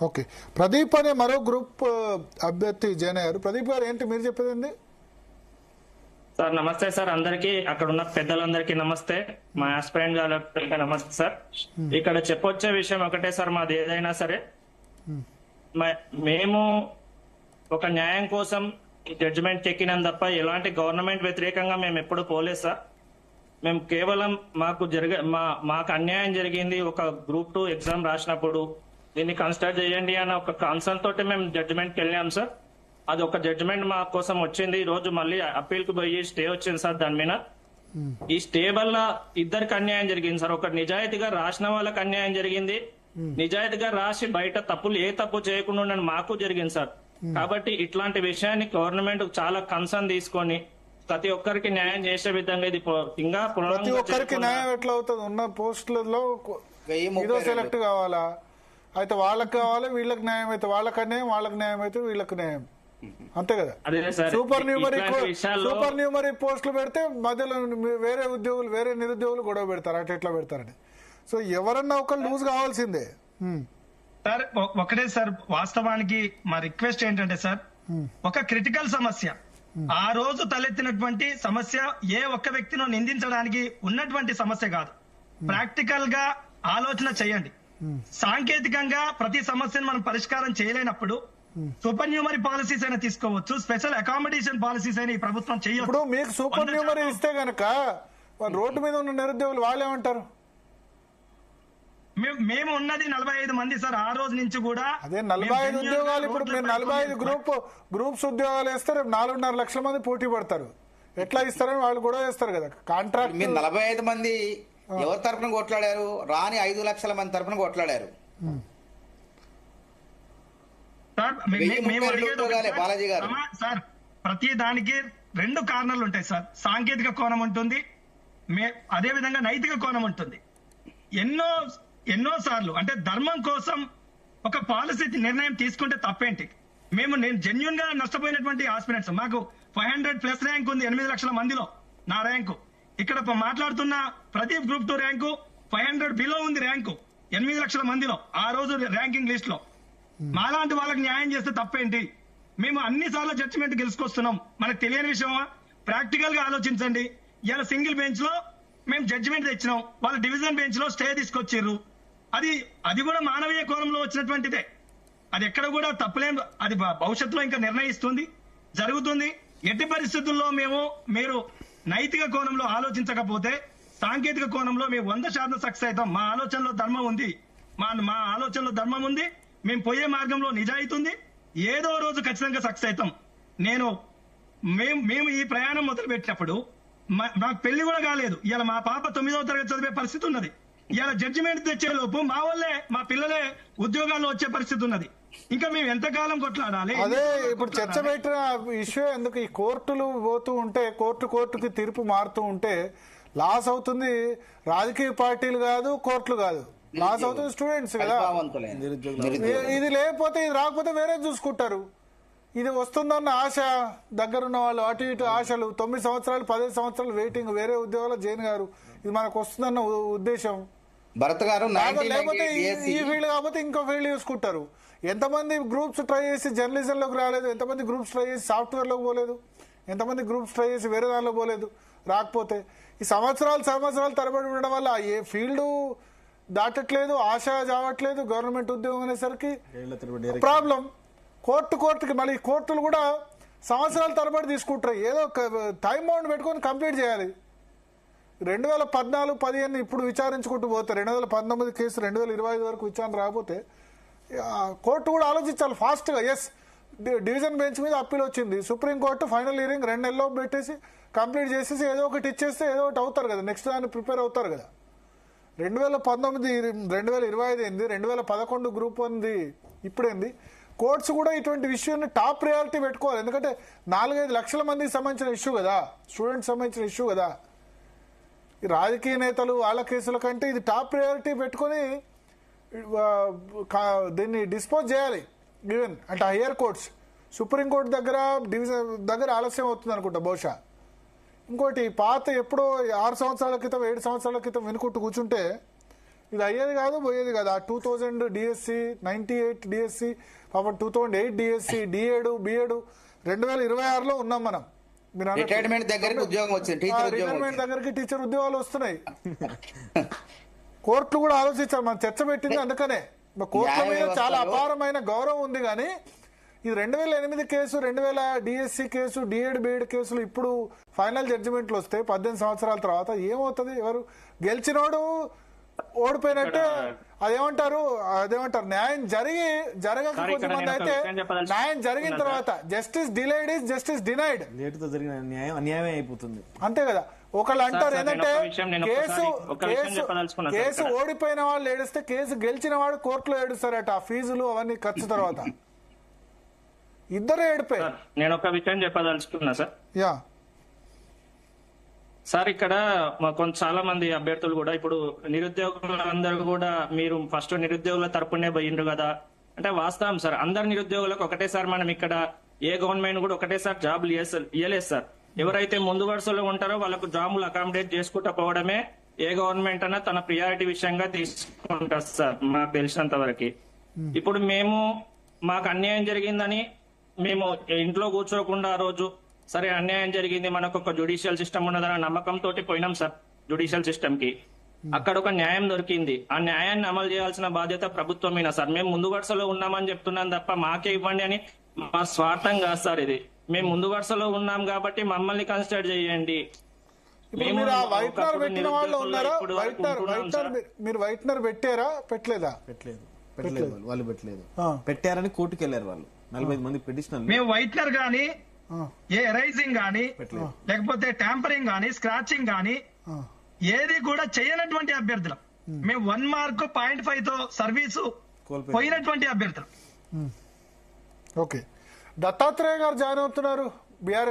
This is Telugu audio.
ఓకే, ప్రదీప్ అనే మరో గ్రూప్ అభ్యర్థి జాయిన్ అయ్యారు. ప్రదీప్ గారు ఏంటి మీరు చెప్పేదండి? సార్ నమస్తే సార్, అందరికి అక్కడ ఉన్న పెద్దలందరికీ నమస్తే, మా ఆస్పిరెంట్ గారికి నమస్తే సార్. ఇక్కడ చెప్పొచ్చే విషయం ఒకటే సార్, మాది ఏదైనా సరే మేము ఒక న్యాయం కోసం జడ్జిమెంట్ ఎక్కినాం తప్ప ఎలాంటి గవర్నమెంట్ వ్యతిరేకంగా మేము ఎప్పుడు పోలేదు సార్. మేము కేవలం మాకు అన్యాయం జరిగింది, ఒక గ్రూప్ 2 ఎగ్జామ్ రాసినప్పుడు దీన్ని కన్సిడర్ చేయండి అన్న ఒక కాన్సర్న్ తోటి మేము జడ్జిమెంట్కి వెళ్ళాం సార్. అది ఒక జడ్జిమెంట్ మా కోసం వచ్చింది. ఈ రోజు మళ్ళీ అప్పీల్ కు పోయి స్టే వచ్చింది సార్. దాని మీద ఈ స్టే వల్ల ఇద్దరికి అన్యాయం జరిగింది సార్. ఒక నిజాయితీగా రాసిన వాళ్ళకి అన్యాయం జరిగింది, నిజాయితీగా రాసి బయట ఏ తప్పు చేయకుండా ఉండని మాకు జరిగింది సార్. కాబట్టి ఇట్లాంటి విషయాన్ని గవర్నమెంట్ చాలా కన్సర్న్ తీసుకొని ప్రతి ఒక్కరికి న్యాయం చేసే విధంగా ఇది ఇంకా ప్రతి ఒక్కరికి న్యాయం ఎట్లా అవుతుంది? ఉన్న పోస్టులలో సెలెక్ట్ కావాలా? అయితే వాళ్ళకి కావాలి, వీళ్ళకి న్యాయం అయితే వాళ్ళకి అన్యాయం, వాళ్ళకి న్యాయం అయితే వీళ్ళకి న్యాయం, అంతే కదా? సూపర్ న్యూమరీ పోస్టులు పెడితే మధ్యలో వేరే ఉద్యోగులు వేరే నిరుద్యోగులు గొడవ పెడతారు. అట్లా ఎట్లా పెడతారని. సో ఎవరన్నా ఒకరు లూజ్ కావాల్సిందే సార్. ఒకటే సార్, వాస్తవానికి మా రిక్వెస్ట్ ఏంటంటే సార్, ఒక క్రిటికల్ సమస్య ఆ రోజు తలెత్తినటువంటి సమస్య ఏ ఒక్క వ్యక్తినో నిందించడానికి ఉన్నటువంటి సమస్య కాదు. ప్రాక్టికల్ గా ఆలోచన చేయండి. సాంకేతికంగా ప్రతి సమస్యను మనం పరిష్కారం చేయలేనప్పుడు సూపర్ న్యూమరీ పాలసీస్ అయినా తీసుకోవచ్చు, స్పెషల్ అకామిడేషన్ పాలసీస్ అయినా ఈ ప్రభుత్వం చేయొచ్చు. ఇప్పుడు మీకు సూపర్ న్యూమరీ ఇస్తే గనక రోడ్డు మీద ఉన్న నిరుద్యోగులు వాళ్ళేమంటారు? మేము ఉన్నది 45 మంది సార్. ఆ రోజు నుంచి కూడా అదే 45 ఉద్యోగాలు. ఇప్పుడు మీరు 45 గ్రూప్స్ ఉద్యోగాలు వేస్తే రేపు 4.5 లక్షల మంది పోటీ పడతారు. ఎట్లా ఇస్తారని వాళ్ళు కూడా వేస్తారు కదా కాంట్రాక్ట్. మీరు 45 మంది ఎవరి తరఫున కొట్లాడారు? రాని 5 లక్షల మంది తరఫున కొట్లాడారు. బాలాజీ గారు సార్, ప్రతి దానికి 2 కారణాలు ఉంటాయి సార్. సాంకేతిక కోణం ఉంటుంది, అదే విధంగా నైతిక కోణం ఉంటుంది. ఎన్నో సార్లు అంటే ధర్మం కోసం ఒక పాలసీ నిర్ణయం తీసుకుంటే తప్పేంటి? నేను జెన్యున్ గా నష్టపోయినటువంటి ఆస్పిరెంట్స్, మాకు 500+ ర్యాంక్ ఉంది 8 లక్షల మందిలో. నా ర్యాంకు ఇక్కడ మాట్లాడుతున్న ప్రదీప్ గ్రూప్ 2 ర్యాంకు 500 బిలో ఉంది ర్యాంకు 8 లక్షల మందిలో ఆ రోజు ర్యాంకింగ్ లిస్ట్ లో. మాలాంటి వాళ్ళకి న్యాయం చేస్తే తప్పేంటి? మేము అన్ని సార్లు జడ్జిమెంట్ గెలుచుకొస్తున్నాం. మనకు తెలియని విషయమా? ప్రాక్టికల్ గా ఆలోచించండి. ఇలా సింగిల్ బెంచ్ లో మేము జడ్జిమెంట్ తెచ్చినాం, వాళ్ళు డివిజన్ బెంచ్ లో స్టే తీసుకొచ్చారు. అది కూడా మానవీయ కోణంలో వచ్చినటువంటిదే. అది ఎక్కడ కూడా తప్పులేం. అది భవిష్యత్తులో ఇంకా నిర్ణయిస్తుంది, జరుగుతుంది. ఎట్టి పరిస్థితుల్లో మీరు నైతిక కోణంలో ఆలోచించకపోతే సాంకేతిక కోణంలో మేము 100% సక్సెస్ అవుతాం. మా ఆలోచనలో ధర్మం ఉంది, మా ఆలోచనలో ధర్మం ఉంది. మేము పోయే మార్గంలో నిజాయితీ ఉంది. ఏదో రోజు ఖచ్చితంగా సక్సెస్ అవుతాం. మేము ఈ ప్రయాణం మొదలు పెట్టినప్పుడు నాకు పెళ్లి కూడా కాలేదు. ఇలా మా పాప 9వ తరగతి చదివే పరిస్థితి ఉన్నది. ఇలా జడ్జిమెంట్ తెచ్చే లోపు మా పిల్లలే ఉద్యోగాల్లో వచ్చే పరిస్థితి ఉన్నది. ఇంకా మేము ఎంతకాలం కొట్లాడాలి? అదే ఇప్పుడు చర్చ పెట్టిన ఇష్యూ ఎందుకు? ఈ కోర్టులు పోతూ ఉంటే కోర్టుకి తీర్పు మారుతూ ఉంటే లాస్ అవుతుంది రాజకీయ పార్టీలు కాదు, కోర్టులు కాదు, లాస్ అవుతుంది స్టూడెంట్స్ కదా. ఇది లేకపోతే ఇది రాకపోతే వేరే చూసుకుంటారు. ఇది వస్తుందన్న ఆశ దగ్గరున్న వాళ్ళు అటు ఇటు ఆశలు 9 సంవత్సరాలు 15 సంవత్సరాలు వెయిటింగ్ వేరే ఉద్యోగాలు జైన్ గారు ఇది మనకు వస్తుందన్న ఉద్దేశం. భరత్ గారు లేకపోతే ఈ ఫీల్డ్ కాకపోతే ఇంకో ఫీల్డ్ చూసుకుంటారు. ఎంతమంది గ్రూప్స్ ట్రై చేసి జర్నలిజంలోకి రాలేదు, ఎంతమంది గ్రూప్స్ ట్రై చేసి సాఫ్ట్వేర్లోకి పోలేదు, ఎంతమంది గ్రూప్స్ ట్రై చేసి వేరే దానిలో పోలేదు. రాకపోతే ఈ సంవత్సరాలు తరబడి ఉండడం వల్ల ఏ ఫీల్డ్ దాటట్లేదు, ఆశ చావట్లేదు. గవర్నమెంట్ ఉద్యోగం అనేసరికి ప్రాబ్లం. కోర్టుకి మళ్ళీ కోర్టులు కూడా సంవత్సరాల తరబడి తీసుకుంటారు. ఏదో టైం బౌండ్ పెట్టుకొని కంప్లీట్ చేయాలి. 2014-15 ఇప్పుడు విచారించుకుంటూ పోతే 2019 కేసు 2025 వరకు విచారణ రాకపోతే కోర్టు కూడా ఆలోచించాలి ఫాస్ట్గా. ఎస్, డివిజన్ బెంచ్ మీద అప్పీల్ వచ్చింది, సుప్రీంకోర్టు ఫైనల్ హియరింగ్ 2 నెలల్లో పెట్టేసి కంప్లీట్ చేసేసి ఏదో ఒకటి ఇచ్చేస్తే ఏదో ఒకటి అవుతారు కదా, నెక్స్ట్ దాన్ని ప్రిపేర్ అవుతారు కదా. 2019 2025 ఏంది, 2011 గ్రూప్ 1 ఇప్పుడేంది. కోర్ట్స్ కూడా ఇటువంటి విషయాన్ని టాప్ ప్రయారిటీ పెట్టుకోవాలి. ఎందుకంటే 4-5 లక్షల మందికి సంబంధించిన ఇష్యూ కదా, స్టూడెంట్స్ సంబంధించిన ఇష్యూ కదా. ఈ రాజకీయ నేతలు వాళ్ళ కేసుల కంటే ఇది టాప్ ప్రయారిటీ పెట్టుకొని దీన్ని డిస్పోజ్ చేయాలి. ఈవెన్ అంటే హయ్యర్ కోర్ట్స్, సుప్రీంకోర్టు డివిజన్ దగ్గర ఆలస్యం అవుతుంది అనుకుంటా బహుశా. ఇంకోటి పాత ఎప్పుడో 6 సంవత్సరాల క్రితం 7 సంవత్సరాల క్రితం వినుకుంటూ కూర్చుంటే ఇది అయ్యేది కాదు పోయేది కాదు. ఆ 2000 డిఎస్సి, 98 డిఎస్సి, పాపం 2008 డిఎస్సి, D7 B7 2026లో ఉన్నాం మనం. మీరు అన్నట్టు రిటైర్మెంట్ దగ్గరికి ఉద్యోగం వచ్చింది, టీచర్ ఉద్యోగం రిటైర్మెంట్ దగ్గరికి టీచర్ ఉద్యోగాలు వస్తున్నాయి. కోర్టులు కూడా ఆలోచించాలి, మనం చర్చ పెట్టింది అందుకనే. కోర్టుల మీద చాలా అపారమైన గౌరవం ఉంది, కానీ ఇది 2008 case, 2000 DSC case, D7 B7 కేసులు ఇప్పుడు ఫైనల్ జడ్జిమెంట్లు వస్తే 18 సంవత్సరాల తర్వాత ఏమవుతుంది? ఎవరు గెలిచినోడు ఓడిపోయినట్టే. అదేమంటారు న్యాయం జరగక కొంతమంది అయితే, న్యాయం జరిగిన తర్వాత justice delayed is justice denied, లేటుతో జరిగిన న్యాయం అన్యాయమే అయిపోతుంది. అంతే కదా. ఒకళ్ళు అంటారు ఏంటంటే నేను కేసు ఓడిపోయిన వాళ్ళు ఏడిస్తే కేసు గెలిచిన వాడు కోర్టులో ఏడుస్తారట, ఆ ఫీజులు అవన్నీ ఖర్చు తర్వాత. ఇద్దరు ఏడిపోయి. నేను ఒక విషయం చెప్పదలుచుకున్నా సార్. యా సార్, ఇక్కడ కొంత చాలా మంది అభ్యర్థులు కూడా ఇప్పుడు నిరుద్యోగులందరూ కూడా మీరు ఫస్ట్ నిరుద్యోగుల తరపునే పోయిండ్రు కదా అంటే వాస్తవం సార్. అందరు నిరుద్యోగులకు ఒకటేసారి మనం ఇక్కడ ఏ గవర్నమెంట్ కూడా ఒకటేసారి జాబులు ఇవ్వలేదు సార్. ఎవరైతే ముందు వరుసలో ఉంటారో వాళ్ళకు జాబులు అకామిడేట్ చేసుకుంటూ పోవడమే ఏ గవర్నమెంట్ అన్నా తన ప్రియారిటీ విషయంగా తీసుకుంటారు సార్, మాకు తెలిసినంత వరకు. ఇప్పుడు మాకు అన్యాయం జరిగిందని మేము ఇంట్లో కూర్చోకుండా ఆ రోజు సరే అన్యాయం జరిగింది, మనకు ఒక జ్యుడిషియల్ సిస్టమ్ ఉన్నదన్న నమ్మకంతో పోయినాం సార్ జ్యుడిషియల్ సిస్టమ్ కి. అక్కడ ఒక న్యాయం దొరికింది, ఆ న్యాయాన్ని అమలు చేయాల్సిన బాధ్యత ప్రభుత్వమేనా సార్? మేము ముందు వరుసలో ఉన్నామని చెప్తున్నాం తప్ప మాకే ఇవ్వండి అని మా స్వార్థం కాదు సార్ ఇది. మేము ముందు వరుసలో ఉన్నాం కాబట్టి మమ్మల్ని కన్సిడర్ చేయండి. మీరు ఆ వైట్నర్ పెట్టిన వాళ్ళు ఉన్నారా? మీరు వైట్నర్ పెట్టారా? పెట్టలేదా? పెట్టలేదు వాళ్ళు పెట్టలేదు. పెట్టారని కోర్టుకు వెళ్ళారు వాళ్ళు. 45 మంది పిటిషనర్. మేము వైట్నర్ గానీ, ఏ ఎరైజింగ్ గానీ, లేకపోతే ట్యాంపరింగ్ గానీ, స్క్రాచింగ్ గానీ ఏది కూడా చేయనటువంటి అభ్యర్థులు. మేము 1 మార్క్ 0.5 తో సర్వీసు పోయినటువంటి అభ్యర్థులు. ఓకే, దత్తాత్రేయ గారు జాయిన్ అవుతున్నారు బీఆర్ఎస్